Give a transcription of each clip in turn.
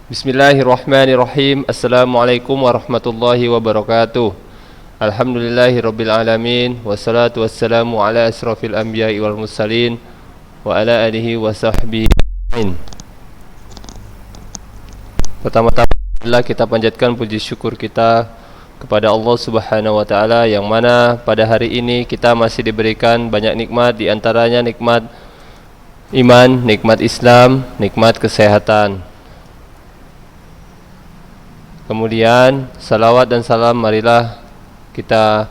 Bismillahirrahmanirrahim. Assalamualaikum warahmatullahi wabarakatuh. Alhamdulillahirabbil alamin wassalatu wassalamu ala asrofil anbiya'i wal mursalin wa ala alihi wa sahbihi ajmain. Pertama-tama kita panjatkan puji syukur kita kepada Allah Subhanahu wa taala yang mana pada hari ini kita masih diberikan banyak nikmat, di antaranya nikmat iman, nikmat Islam, nikmat kesehatan. Kemudian salawat dan salam marilah kita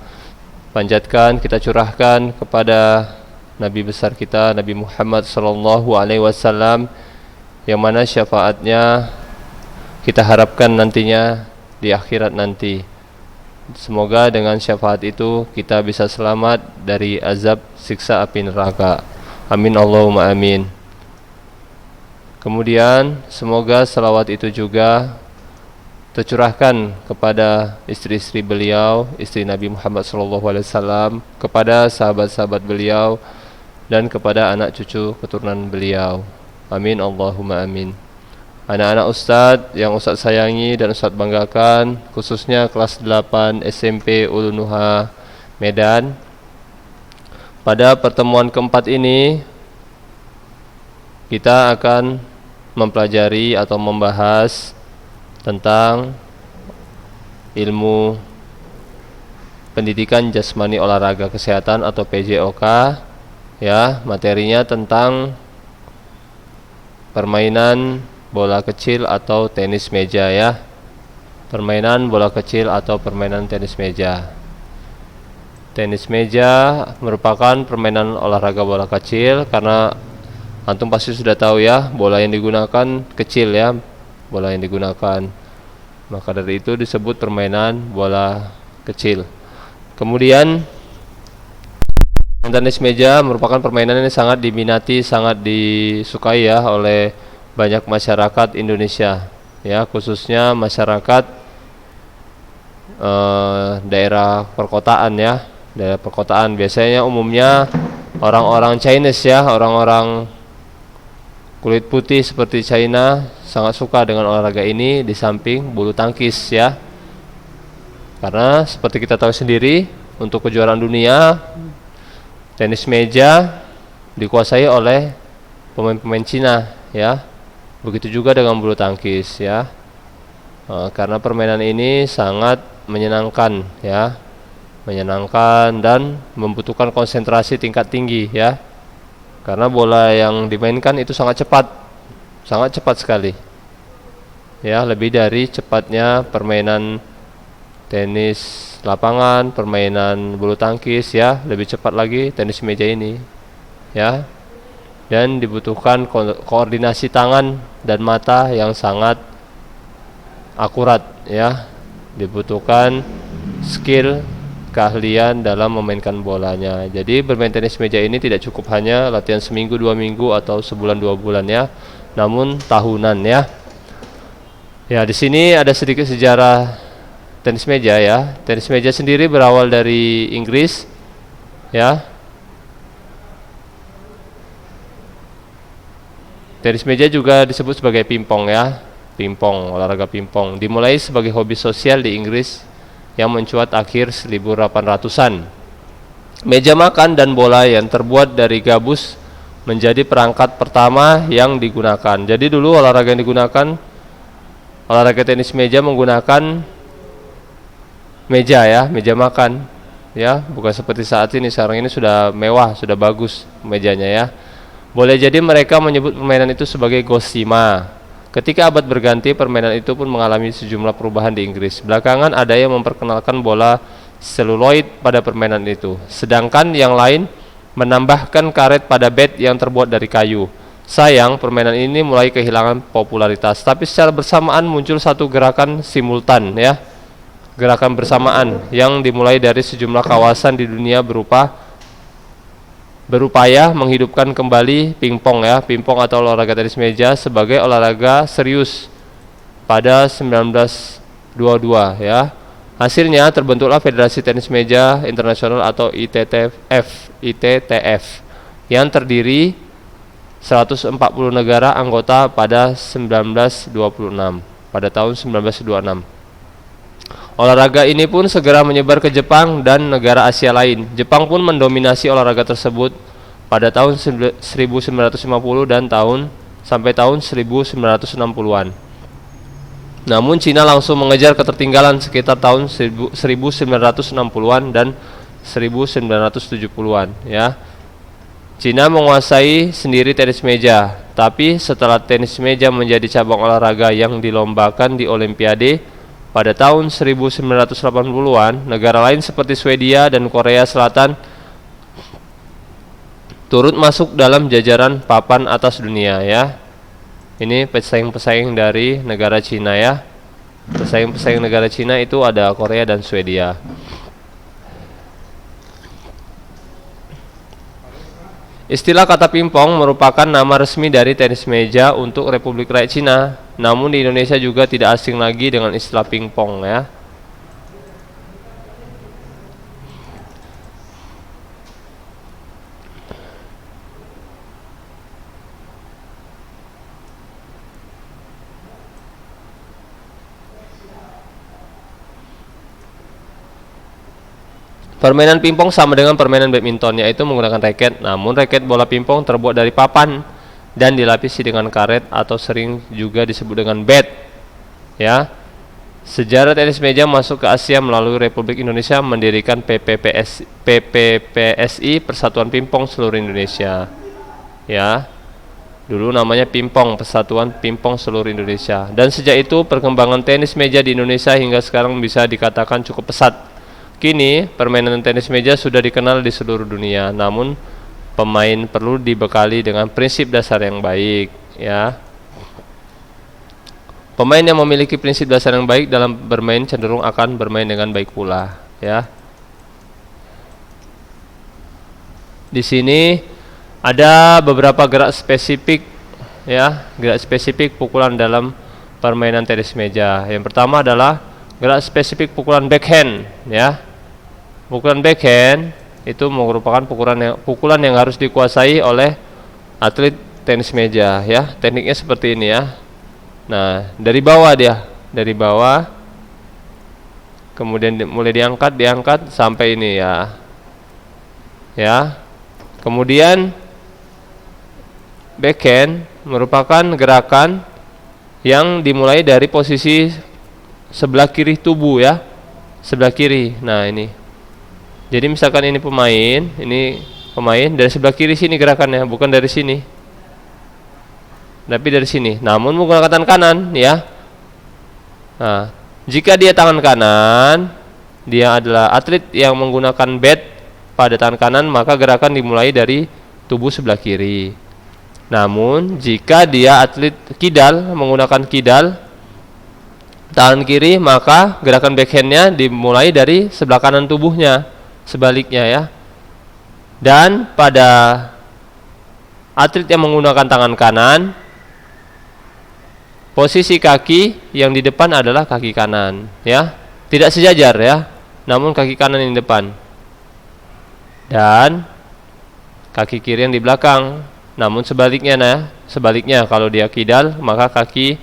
panjatkan, kita curahkan kepada Nabi besar kita, Nabi Muhammad sallallahu alaihi wasallam, yang mana syafaatnya kita harapkan nantinya di akhirat nanti. Semoga dengan syafaat itu kita bisa selamat dari azab siksa api neraka. Amin Allahumma amin. Kemudian semoga salawat itu juga tercurahkan kepada istri-istri beliau, istri Nabi Muhammad SAW, kepada sahabat-sahabat beliau, dan kepada anak cucu keturunan beliau. Amin Allahumma amin. Anak-anak Ustadz yang Ustadz sayangi dan Ustadz banggakan, khususnya kelas 8 SMP Ulu Nuha Medan. Pada pertemuan keempat ini kita akan mempelajari atau membahas tentang ilmu pendidikan jasmani olahraga kesehatan atau PJOK, ya. Materinya tentang permainan bola kecil atau tenis meja, ya. Permainan bola kecil atau permainan tenis meja. Tenis meja merupakan permainan olahraga bola kecil karena antum pasti sudah tahu, ya, bola yang digunakan kecil, ya. Bola yang digunakan, maka dari itu disebut permainan bola kecil. Kemudian tenis meja merupakan permainan yang sangat diminati, sangat disukai, ya, oleh banyak masyarakat Indonesia, ya, khususnya masyarakat daerah perkotaan, ya. Daerah perkotaan biasanya umumnya orang-orang Chinese, ya, orang-orang kulit putih seperti China sangat suka dengan olahraga ini di samping bulu tangkis, ya. Karena seperti kita tahu sendiri, untuk kejuaraan dunia tenis meja dikuasai oleh pemain-pemain Cina, ya. Begitu juga dengan bulu tangkis, ya. Karena permainan ini sangat menyenangkan, ya. Menyenangkan dan membutuhkan konsentrasi tingkat tinggi, ya. Karena bola yang dimainkan itu sangat cepat sekali, ya, lebih dari cepatnya permainan tenis lapangan, permainan bulu tangkis, ya, lebih cepat lagi tenis meja ini, ya. Dan dibutuhkan koordinasi tangan dan mata yang sangat akurat, ya. Dibutuhkan skill, keahlian dalam memainkan bolanya. Jadi bermain tenis meja ini tidak cukup hanya latihan seminggu, 2 minggu atau sebulan 2 bulan, ya, namun tahunan, ya. Ya, di sini ada sedikit sejarah tenis meja, ya. Tenis meja sendiri berawal dari Inggris, ya. Tenis meja juga disebut sebagai pingpong, ya. Pingpong, olahraga pingpong dimulai sebagai hobi sosial di Inggris yang mencuat akhir 1800-an. Meja makan dan bola yang terbuat dari gabus menjadi perangkat pertama yang digunakan. Jadi dulu olahraga yang digunakan, olahraga tenis meja menggunakan meja, ya, meja makan, ya, bukan seperti saat ini. Sekarang ini sudah mewah, sudah bagus mejanya, ya. Boleh jadi mereka menyebut permainan itu sebagai gosima. Ketika abad berganti, permainan itu pun mengalami sejumlah perubahan di Inggris. Belakangan ada yang memperkenalkan bola seluloid pada permainan itu, sedangkan yang lain menambahkan karet pada bat yang terbuat dari kayu. Sayang, permainan ini mulai kehilangan popularitas. Tapi secara bersamaan muncul satu gerakan simultan, ya, gerakan bersamaan yang dimulai dari sejumlah kawasan di dunia berupaya menghidupkan kembali pingpong, ya, pingpong atau olahraga tenis meja sebagai olahraga serius pada 1922, ya. Hasilnya terbentuklah Federasi Tenis Meja Internasional atau ITTF yang terdiri 140 negara anggota pada 1926, pada tahun 1926. Olahraga ini pun segera menyebar ke Jepang dan negara Asia lain. Jepang pun mendominasi olahraga tersebut pada tahun 1950 dan sampai tahun 1960-an. Namun Cina langsung mengejar ketertinggalan sekitar tahun 1960-an dan 1970-an ya. Cina menguasai sendiri tenis meja, tapi setelah tenis meja menjadi cabang olahraga yang dilombakan di Olimpiade pada tahun 1980-an, negara lain seperti Swedia dan Korea Selatan turut masuk dalam jajaran papan atas dunia ya. Ini pesaing-pesaing dari negara Cina ya. Pesaing-pesaing negara Cina itu ada Korea dan Swedia. Istilah kata pingpong merupakan nama resmi dari tenis meja untuk Republik Rakyat Cina. Namun di Indonesia juga tidak asing lagi dengan istilah pingpong ya. Permainan pingpong sama dengan permainan badminton, yaitu menggunakan raket. Namun raket bola pingpong terbuat dari papan dan dilapisi dengan karet atau sering juga disebut dengan bat. Ya. Sejarah tenis meja masuk ke Asia melalui Republik Indonesia mendirikan PPPSI, Persatuan Pingpong Seluruh Indonesia. Ya. Dulu namanya Pingpong, Persatuan Pingpong Seluruh Indonesia. Dan sejak itu perkembangan tenis meja di Indonesia hingga sekarang bisa dikatakan cukup pesat. Kini, permainan tenis meja sudah dikenal di seluruh dunia, namun pemain perlu dibekali dengan prinsip dasar yang baik, ya. Pemain yang memiliki prinsip dasar yang baik dalam bermain cenderung akan bermain dengan baik pula, ya. Di sini ada beberapa gerak spesifik, ya, gerak spesifik pukulan dalam permainan tenis meja. Yang pertama adalah gerak spesifik pukulan backhand, ya. Pukulan backhand itu merupakan pukulan yang harus dikuasai oleh atlet tenis meja ya. Tekniknya seperti ini ya. Nah, dari bawah dia, dari bawah kemudian mulai diangkat sampai ini ya. Ya. Kemudian backhand merupakan gerakan yang dimulai dari posisi sebelah kiri tubuh ya. Sebelah kiri. Nah, ini. Jadi misalkan ini pemain dari sebelah kiri sini gerakannya, bukan dari sini. Tapi dari sini. Namun menggunakan tangan kanan, ya. Nah, jika dia tangan kanan, dia adalah atlet yang menggunakan bat pada tangan kanan, maka gerakan dimulai dari tubuh sebelah kiri. Namun jika dia atlet kidal, menggunakan kidal tangan kiri, maka gerakan backhandnya dimulai dari sebelah kanan tubuhnya. Sebaliknya ya. Dan pada atlet yang menggunakan tangan kanan, posisi kaki yang di depan adalah kaki kanan ya. Tidak sejajar ya, namun kaki kanan yang di depan. Dan kaki kiri yang di belakang. Namun sebaliknya kalau dia kidal, maka kaki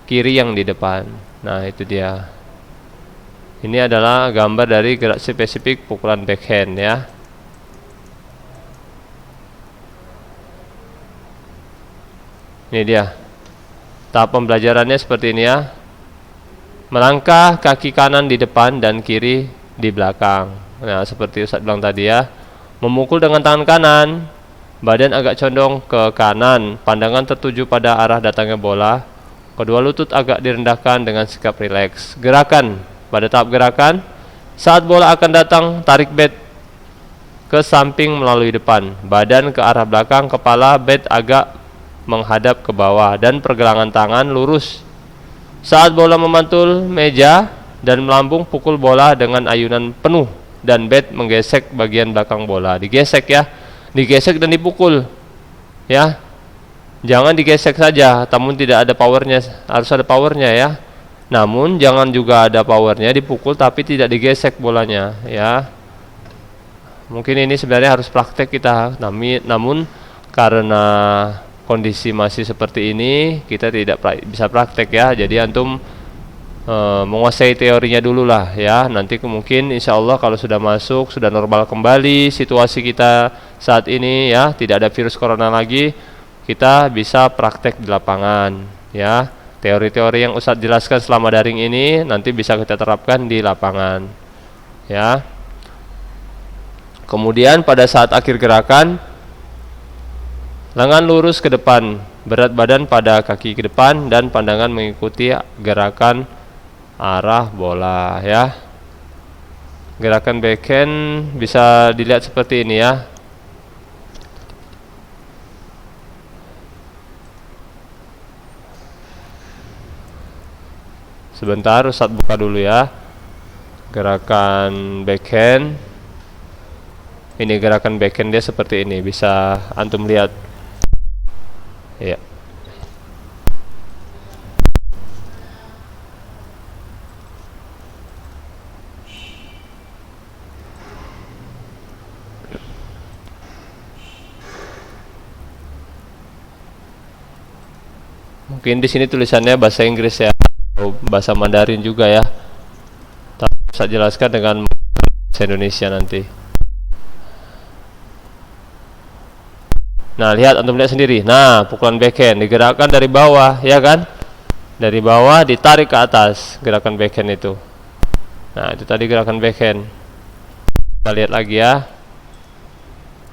kiri yang di depan. Nah, itu dia. Ini adalah gambar dari gerak spesifik pukulan backhand ya. Ini dia. Tahap pembelajarannya seperti ini ya. Melangkah kaki kanan di depan dan kiri di belakang. Nah, seperti Ustaz bilang tadi ya. Memukul dengan tangan kanan, badan agak condong ke kanan, pandangan tertuju pada arah datangnya bola. Kedua lutut agak direndahkan dengan sikap rileks. Gerakan. Pada tahap gerakan, saat bola akan datang, tarik bat ke samping melalui depan, badan ke arah belakang, kepala bat agak menghadap ke bawah, dan pergelangan tangan lurus. Saat bola memantul meja dan melambung, pukul bola dengan ayunan penuh, dan bat menggesek bagian belakang bola. Digesek ya, digesek dan dipukul ya. Jangan digesek saja, namun tidak ada powernya, harus ada powernya ya. Namun jangan juga ada powernya, dipukul tapi tidak digesek bolanya ya. Mungkin ini sebenarnya harus praktek kita. Namun karena kondisi masih seperti ini kita tidak bisa praktek ya. Jadi antum menguasai teorinya dulu lah ya. Nanti mungkin insya Allah kalau sudah masuk, sudah normal kembali situasi kita saat ini ya, tidak ada virus corona lagi, kita bisa praktek di lapangan ya. Teori-teori yang Ustadz jelaskan selama daring ini nanti bisa kita terapkan di lapangan ya. Kemudian pada saat akhir gerakan, lengan lurus ke depan, berat badan pada kaki ke depan, dan pandangan mengikuti gerakan arah bola ya. Gerakan backhand bisa dilihat seperti ini ya. Sebentar, Ustadz buka dulu ya. Gerakan backhand. Ini gerakan backhand dia seperti ini, bisa antum lihat ya. Mungkin di sini tulisannya bahasa Inggris ya, atau bahasa Mandarin juga ya. Tapi bisa jelaskan dengan bahasa Indonesia nanti. Nah, lihat, antum lihat sendiri. Nah, pukulan backhand digerakkan dari bawah, ya kan? Dari bawah ditarik ke atas, gerakan backhand itu. Nah, itu tadi gerakan backhand. Kita lihat lagi ya.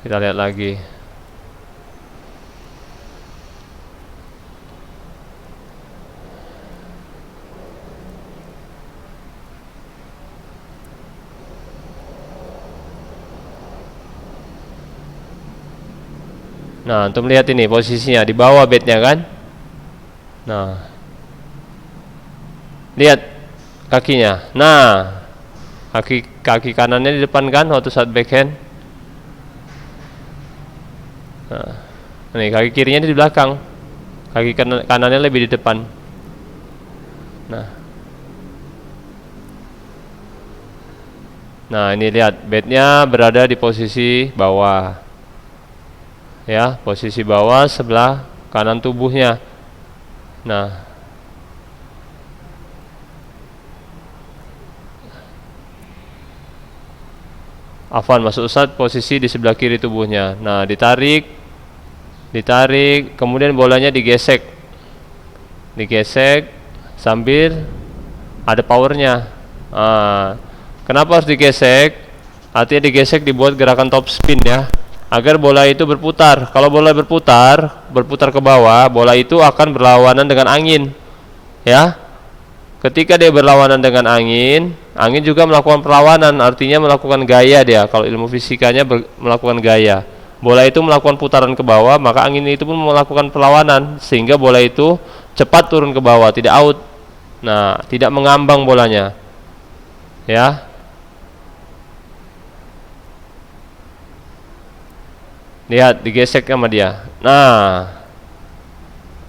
Kita lihat lagi. Nah, antum lihat ini posisinya di bawah bednya kan? Nah, lihat kakinya. Nah, kaki kanannya di depan kan waktu saat backhand. Nah, ini kaki kirinya di belakang. Kaki kanannya lebih di depan. Nah, ini lihat bednya berada di posisi bawah. Ya, posisi bawah sebelah kanan tubuhnya. Nah, afwan, maksud Ustadz posisi di sebelah kiri tubuhnya. Nah, ditarik, kemudian bolanya digesek sambil ada powernya. Kenapa harus digesek? Artinya digesek dibuat gerakan top spin ya, agar bola itu berputar. Kalau bola berputar ke bawah, bola itu akan berlawanan dengan angin ya. Ketika dia berlawanan dengan angin juga melakukan perlawanan, artinya melakukan gaya dia. Kalau ilmu fisikanya melakukan gaya. Bola itu melakukan putaran ke bawah, maka angin itu pun melakukan perlawanan, sehingga bola itu cepat turun ke bawah, tidak out. Nah, tidak mengambang bolanya ya. Lihat, digesek sama dia. Nah,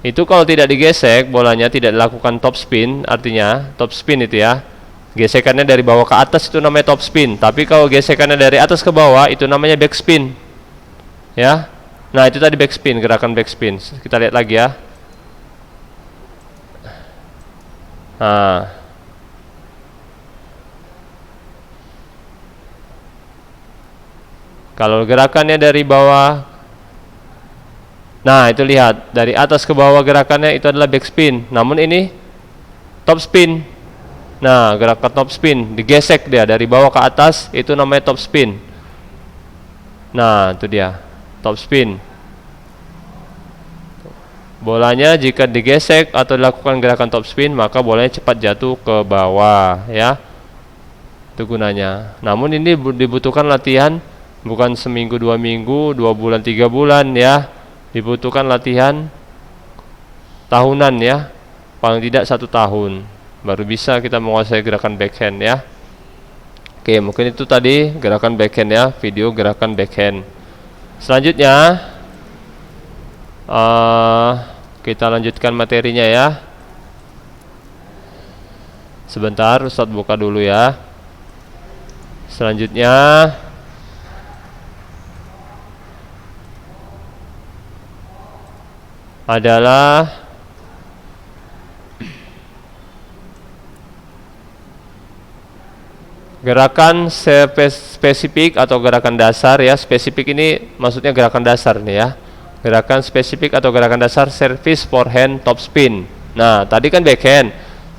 itu kalau tidak digesek, bolanya tidak dilakukan top spin, artinya top spin itu ya, gesekannya dari bawah ke atas itu namanya top spin. Tapi kalau gesekannya dari atas ke bawah itu namanya back spin ya. Nah, itu tadi back spin, gerakan back spin. Kita lihat lagi ya. Nah, kalau gerakannya dari bawah, nah itu lihat, dari atas ke bawah gerakannya itu adalah back spin. Namun ini top spin. Nah, gerakan top spin, digesek dia dari bawah ke atas, itu namanya top spin. Nah, itu dia, top spin. Bolanya jika digesek atau dilakukan gerakan top spin, maka bolanya cepat jatuh ke bawah ya. Itu gunanya. Namun ini dibutuhkan latihan, bukan seminggu, 2 minggu, 2 bulan, 3 bulan ya. Dibutuhkan latihan tahunan ya, paling tidak 1 tahun baru bisa kita menguasai gerakan backhand ya. Oke, mungkin itu tadi gerakan backhand ya, video gerakan backhand. Selanjutnya kita lanjutkan materinya ya. Sebentar, Ustadz buka dulu ya. Selanjutnya adalah gerakan spesifik atau gerakan dasar ya. Spesifik ini maksudnya gerakan dasar nih ya. Gerakan spesifik atau gerakan dasar service forehand top spin. Nah, tadi kan backhand.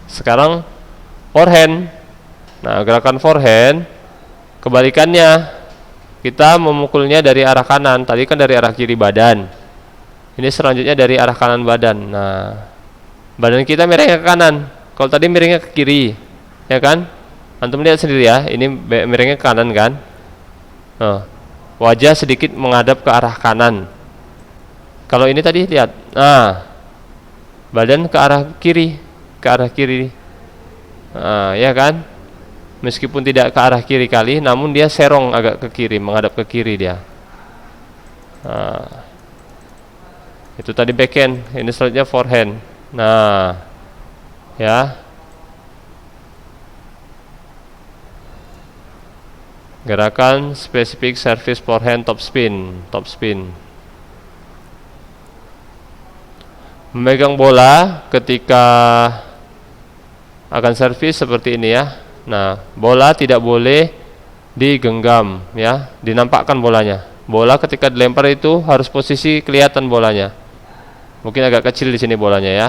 Sekarang forehand. Nah, gerakan forehand kebalikannya. Kita memukulnya dari arah kanan. Tadi kan dari arah kiri badan. Ini selanjutnya dari arah kanan badan. Nah, badan kita miringnya ke kanan. Kalau tadi miringnya ke kiri, ya kan? Antum lihat sendiri ya. Ini miringnya ke kanan kan? Wajah sedikit menghadap ke arah kanan. Kalau ini tadi lihat, nah, badan ke arah kiri, ya kan? Meskipun tidak ke arah kiri kali, namun dia serong agak ke kiri, menghadap ke kiri dia. Nah, itu tadi backhand, ini selanjutnya forehand. Nah, ya, gerakan spesifik service forehand top spin. Memegang bola ketika akan servis seperti ini ya. Nah, bola tidak boleh digenggam ya, dinampakkan bolanya. Bola ketika dilempar itu harus posisi kelihatan bolanya. Mungkin agak kecil di sini bolanya ya.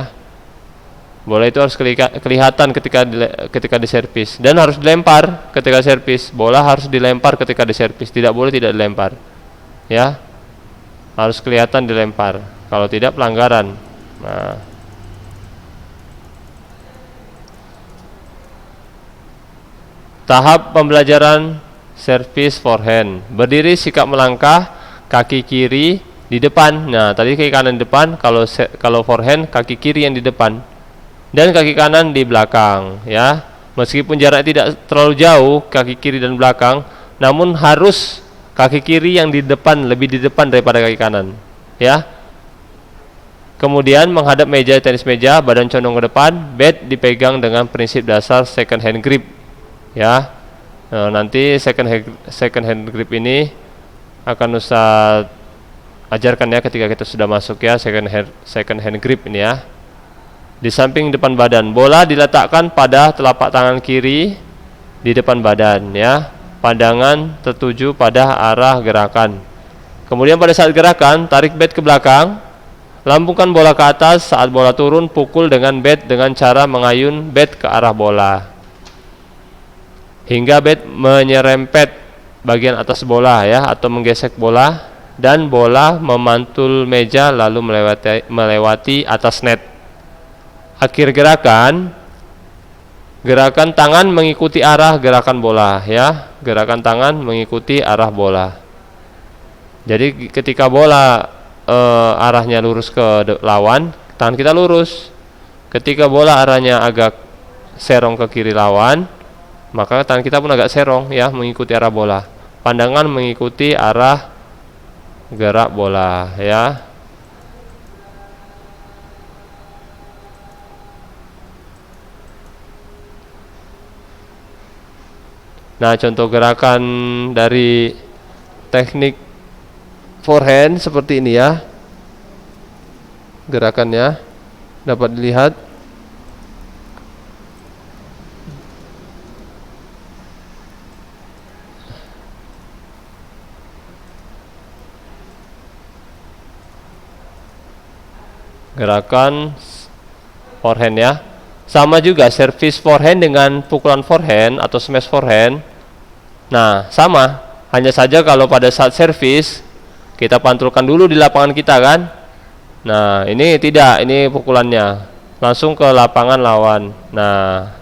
Bola itu harus kelihatan ketika diservis dan harus dilempar ketika servis. Bola harus dilempar ketika diservis, tidak boleh tidak dilempar. Ya. Harus kelihatan dilempar. Kalau tidak pelanggaran. Nah, tahap pembelajaran servis forehand. Berdiri sikap melangkah, kaki kiri di depan. Nah, tadi kaki kanan di depan, kalau forehand kaki kiri yang di depan dan kaki kanan di belakang ya. Meskipun jaraknya tidak terlalu jauh kaki kiri dan belakang, namun harus kaki kiri yang di depan, lebih di depan daripada kaki kanan ya. Kemudian menghadap meja tenis meja, badan condong ke depan, bat dipegang dengan prinsip dasar second hand grip ya. Nah, nanti second hand grip ini akan Ustaz ajarkan ya ketika kita sudah masuk ya, second hand grip ini ya. Di samping depan badan, bola diletakkan pada telapak tangan kiri di depan badan ya. Pandangan tertuju pada arah gerakan. Kemudian pada saat gerakan, tarik bat ke belakang. Lambungkan bola ke atas. Saat bola turun, pukul dengan bat dengan cara mengayun bat ke arah bola hingga bat menyerempet bagian atas bola ya, atau menggesek bola dan bola memantul meja lalu melewati atas net. Akhir gerakan tangan mengikuti arah gerakan bola ya. Gerakan tangan mengikuti arah bola. Jadi ketika bola arahnya lurus ke lawan, tangan kita lurus. Ketika bola arahnya agak serong ke kiri lawan, maka tangan kita pun agak serong ya, mengikuti arah bola. Pandangan mengikuti arah gerak bola ya. Nah, contoh gerakan dari teknik forehand seperti ini ya. Gerakannya dapat dilihat. Gerakan forehand ya. Sama juga service forehand dengan pukulan forehand atau smash forehand. Nah, sama. Hanya saja kalau pada saat service kita pantulkan dulu di lapangan kita kan. Nah, ini tidak, ini pukulannya langsung ke lapangan lawan. Nah,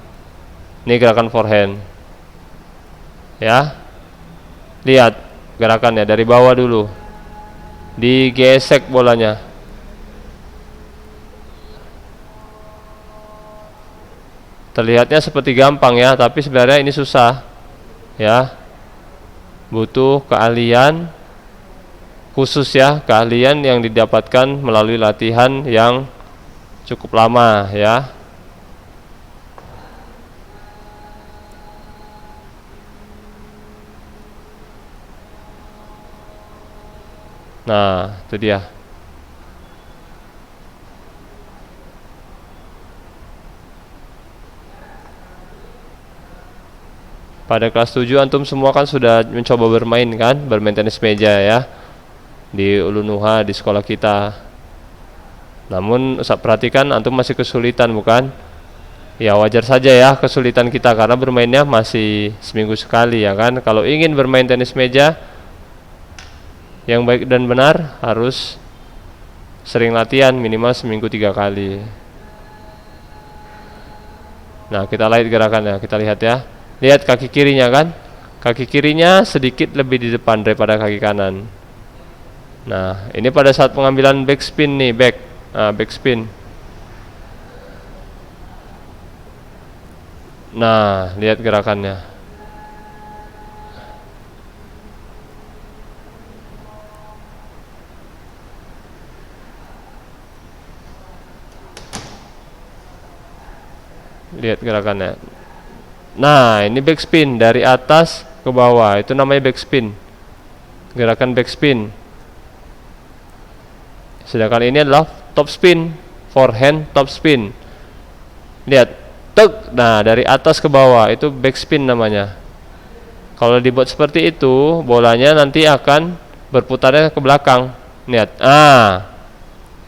ini gerakan forehand ya. Lihat gerakannya dari bawah dulu, digesek bolanya. Terlihatnya seperti gampang ya, tapi sebenarnya ini susah ya. Butuh keahlian khusus ya, keahlian yang didapatkan melalui latihan yang cukup lama ya. Nah, itu dia. Pada kelas 7 antum semua kan sudah mencoba bermain kan, bermain tenis meja ya, di Ulunuha di sekolah kita. Namun Ustaz perhatikan antum masih kesulitan bukan? Ya wajar saja ya kesulitan kita karena bermainnya masih seminggu sekali ya kan. Kalau ingin bermain tenis meja yang baik dan benar harus sering latihan, minimal seminggu 3 kali. Nah kita lihat gerakannya, kita lihat ya. Lihat kaki kirinya kan, kaki kirinya sedikit lebih di depan daripada kaki kanan. Nah ini pada saat pengambilan backspin nih, backspin. Nah lihat gerakannya. Lihat gerakannya. Nah ini backspin dari atas ke bawah, itu namanya backspin, gerakan backspin. Sedangkan ini adalah top spin, forehand top spin. Lihat, tek. Nah dari atas ke bawah itu backspin namanya. Kalau dibuat seperti itu, bolanya nanti akan berputarnya ke belakang. Lihat,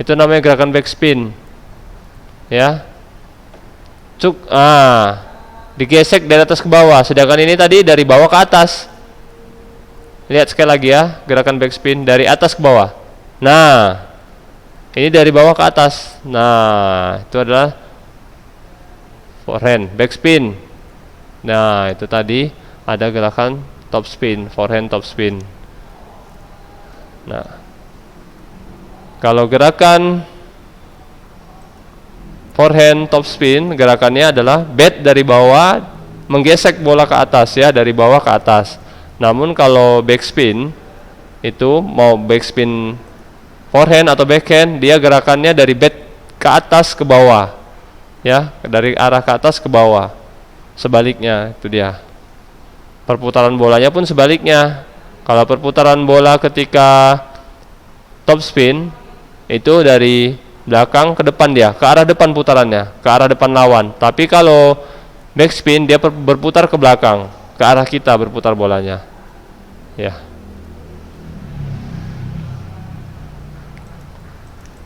itu namanya gerakan backspin ya. Cuk, digesek dari atas ke bawah. Sedangkan ini tadi dari bawah ke atas. Lihat sekali lagi ya, gerakan backspin dari atas ke bawah. Nah, ini dari bawah ke atas. Nah, itu adalah forehand, backspin. Nah, itu tadi ada gerakan top spin, forehand top spin. Nah, kalau gerakan forehand top spin, gerakannya adalah bat dari bawah menggesek bola ke atas ya, dari bawah ke atas. Namun kalau backspin itu mau backspin forehand atau backhand, dia gerakannya dari bat ke atas ke bawah ya, dari arah ke atas ke bawah. Sebaliknya itu dia. Perputaran bolanya pun sebaliknya. Kalau perputaran bola ketika top spin itu dari belakang ke depan, dia ke arah depan putarannya, ke arah depan lawan. Tapi kalau backspin dia berputar ke belakang, ke arah kita berputar bolanya ya.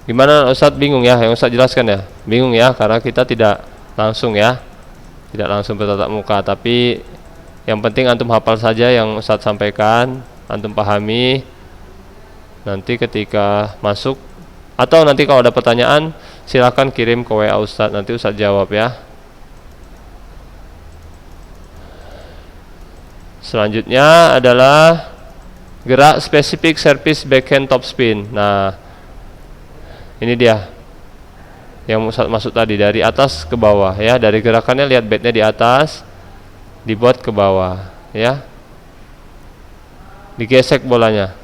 Gimana Ustadz, bingung ya? Yang Ustadz jelaskan ya, bingung ya, karena kita tidak langsung ya, tidak langsung bertatap muka. Tapi yang penting antum hafal saja yang Ustadz sampaikan, antum pahami. Nanti ketika masuk atau nanti kalau ada pertanyaan silakan kirim ke WA Ustadz, nanti Ustadz jawab ya. Selanjutnya adalah gerak spesifik service backhand top spin. Nah ini dia yang Ustadz maksud tadi, dari atas ke bawah ya. Dari gerakannya lihat batnya di atas, dibuat ke bawah ya, digesek bolanya.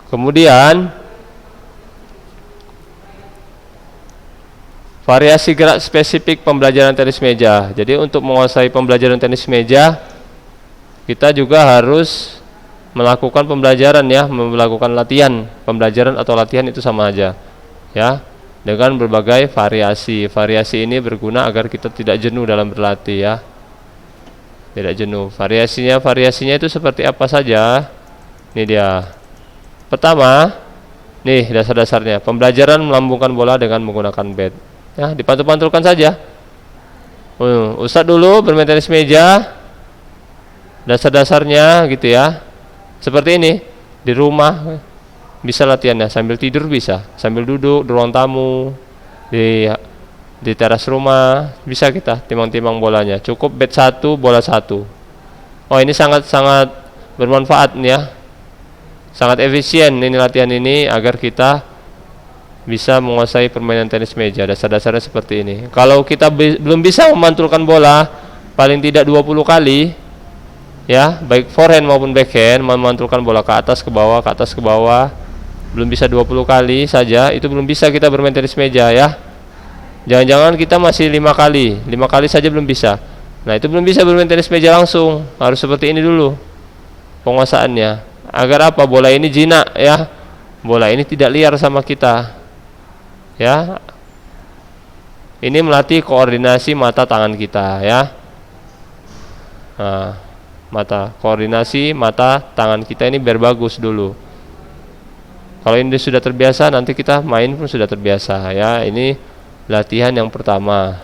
Kemudian variasi gerak spesifik pembelajaran tenis meja. Jadi untuk menguasai pembelajaran tenis meja, kita juga harus melakukan pembelajaran ya, melakukan latihan. Pembelajaran atau latihan itu sama aja ya, dengan berbagai variasi. Variasi ini berguna agar kita tidak jenuh dalam berlatih ya, tidak jenuh. Variasinya itu seperti apa saja? Ini dia. Pertama, nih dasar-dasarnya, pembelajaran melambungkan bola dengan menggunakan bat. Ya, dipantul-pantulkan saja. Ustadz dulu bermain tenis meja, dasar-dasarnya gitu ya. Seperti ini, di rumah bisa latihannya, sambil tidur bisa, sambil duduk di ruang tamu, di teras rumah, bisa kita timbang-timbang bolanya. Cukup bat 1, bola 1. Oh ini sangat-sangat bermanfaat nih ya. Sangat efisien ini latihan ini agar kita bisa menguasai permainan tenis meja. Dasar-dasarnya seperti ini. Kalau kita belum bisa memantulkan bola paling tidak 20 kali ya, baik forehand maupun backhand, memantulkan bola ke atas ke bawah, ke atas ke bawah, belum bisa 20 kali saja, itu belum bisa kita bermain tenis meja ya. Jangan-jangan kita masih 5 kali saja belum bisa. Nah itu belum bisa bermain tenis meja langsung. Harus seperti ini dulu penguasaannya. Agar apa? Bola ini jinak ya, bola ini tidak liar sama kita. Ya. Ini melatih koordinasi mata tangan kita ya. Nah, koordinasi mata tangan kita ini biar bagus dulu. Kalau ini sudah terbiasa, nanti kita main pun sudah terbiasa ya. Ini latihan yang pertama.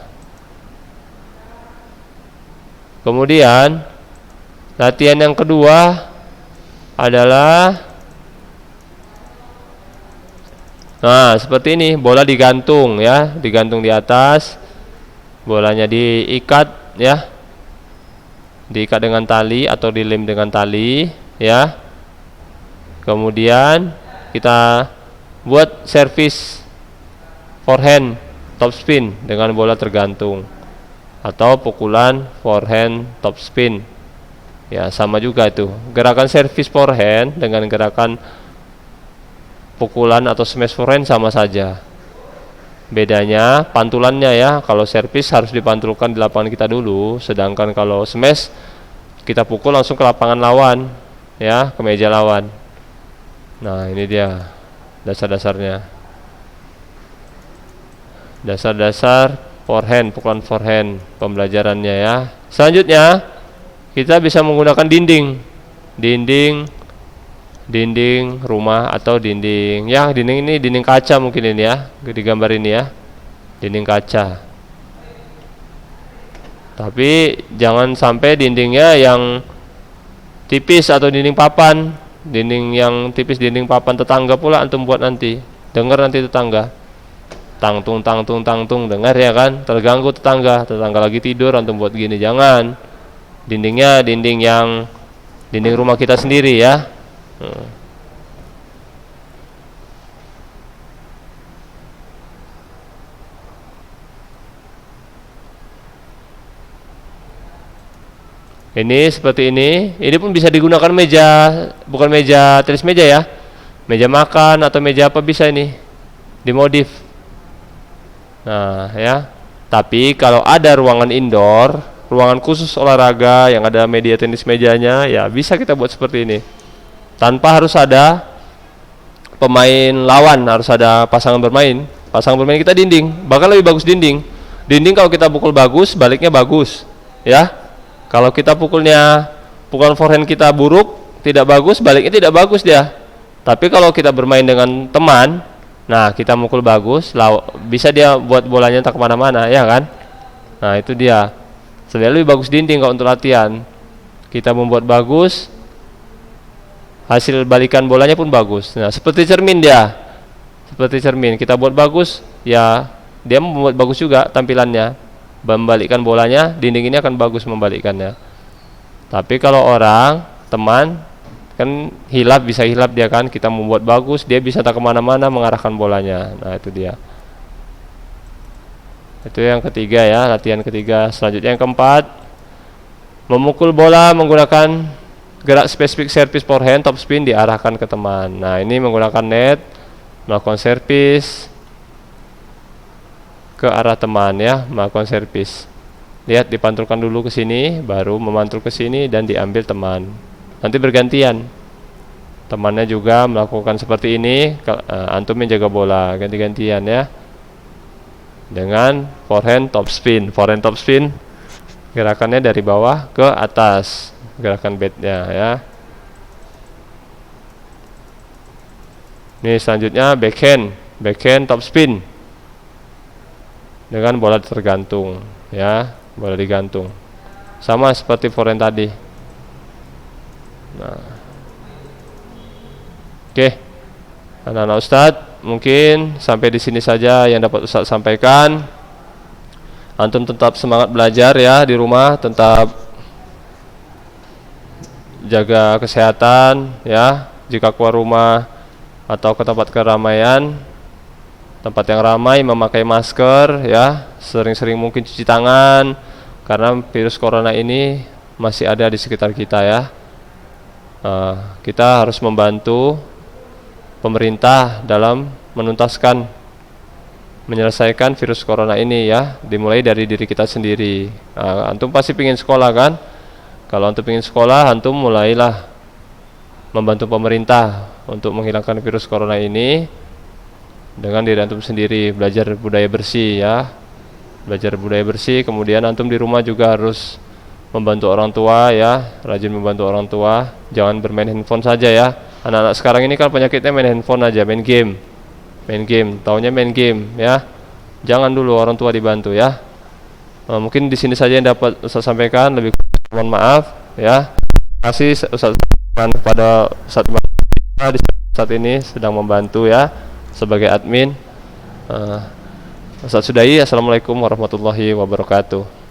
Kemudian latihan yang kedua adalah seperti ini, bola digantung ya, digantung di atas, bolanya diikat ya, diikat dengan tali atau dilem dengan tali ya. Kemudian kita buat servis forehand top spin dengan bola tergantung, atau pukulan forehand top spin ya, sama juga itu gerakan servis forehand dengan gerakan pukulan atau smash forehand sama saja. Bedanya pantulannya ya, kalau servis harus dipantulkan di lapangan kita dulu, sedangkan kalau smash kita pukul langsung ke lapangan lawan ya, ke meja lawan. Nah, ini dia dasar-dasarnya. Dasar-dasar forehand, pukulan forehand pembelajarannya ya. Selanjutnya kita bisa menggunakan dinding rumah atau dinding ya, dinding ini dinding kaca mungkin ini ya, di gambar ini ya, dinding kaca. Tapi jangan sampai dindingnya yang tipis atau dinding papan, dinding yang tipis, dinding papan tetangga pula antum buat nanti, dengar nanti tetangga tangtung dengar ya kan, terganggu tetangga lagi tidur antum buat gini. Jangan, dindingnya dinding rumah kita sendiri ya. Ini seperti ini pun bisa digunakan meja, bukan meja tenis meja ya, meja makan atau meja apa bisa ini dimodif. Nah ya, tapi kalau ada ruangan indoor, ruangan khusus olahraga yang ada media tenis mejanya ya, bisa kita buat seperti ini tanpa harus ada pemain lawan, harus ada pasangan bermain kita dinding, bahkan lebih bagus dinding kalau kita pukul bagus, baliknya bagus ya. Kalau kita pukulan forehand kita buruk, tidak bagus, baliknya tidak bagus dia. Tapi kalau kita bermain dengan teman, nah kita mukul bagus, bisa dia buat bolanya tak kemana-mana ya kan. Nah itu dia, sebenarnya lebih bagus dinding kalau untuk latihan. Kita membuat bagus, hasil balikan bolanya pun bagus. Nah seperti cermin dia, seperti cermin, kita buat bagus ya, dia membuat bagus juga tampilannya, membalikkan bolanya, dinding ini akan bagus membalikkannya. Tapi kalau teman kan bisa hilap dia kan, kita membuat bagus, dia bisa tak kemana-mana mengarahkan bolanya. Nah itu dia, itu yang ketiga ya, latihan ketiga. Selanjutnya yang keempat, memukul bola menggunakan gerak spesifik servis forehand top spin diarahkan ke teman. Nah ini menggunakan net, melakukan servis ke arah teman ya, melakukan servis. Lihat, dipantulkan dulu ke sini, baru memantul ke sini dan diambil teman. Nanti bergantian, temannya juga melakukan seperti ini, antum yang jaga bola, ganti-gantian ya. Dengan forehand top spin. Forehand top spin gerakannya dari bawah ke atas, gerakan bednya ya. Ini selanjutnya backhand top spin dengan bola tergantung ya, bola digantung sama seperti forehand tadi. Nah oke, anak-anak Ustadz, mungkin sampai di sini saja yang dapat Ustadz sampaikan. Antum tetap semangat belajar ya di rumah, tetap jaga kesehatan ya. Jika keluar rumah atau ke tempat keramaian, tempat yang ramai, memakai masker ya, sering-sering mungkin cuci tangan, karena virus corona ini masih ada di sekitar kita ya. Kita harus membantu pemerintah dalam menyelesaikan virus corona ini ya, dimulai dari diri kita sendiri. Antum pasti ingin sekolah kan? Kalau antum ingin sekolah, antum mulailah membantu pemerintah untuk menghilangkan virus corona ini dengan diri antum sendiri. Belajar budaya bersih ya, belajar budaya bersih. Kemudian antum di rumah juga harus membantu orang tua ya, rajin membantu orang tua. Jangan bermain handphone saja ya. Anak-anak sekarang ini kan penyakitnya main handphone aja, main game, taunya main game ya. Jangan dulu orang tua dibantu ya. Mungkin di sini saja yang dapat Ustaz sampaikan. Lebih mohon maaf ya. Terima kasih Ustaz kepada Ustaz saat ini sedang membantu ya sebagai admin. Ustaz sudahi. Assalamualaikum warahmatullahi wabarakatuh.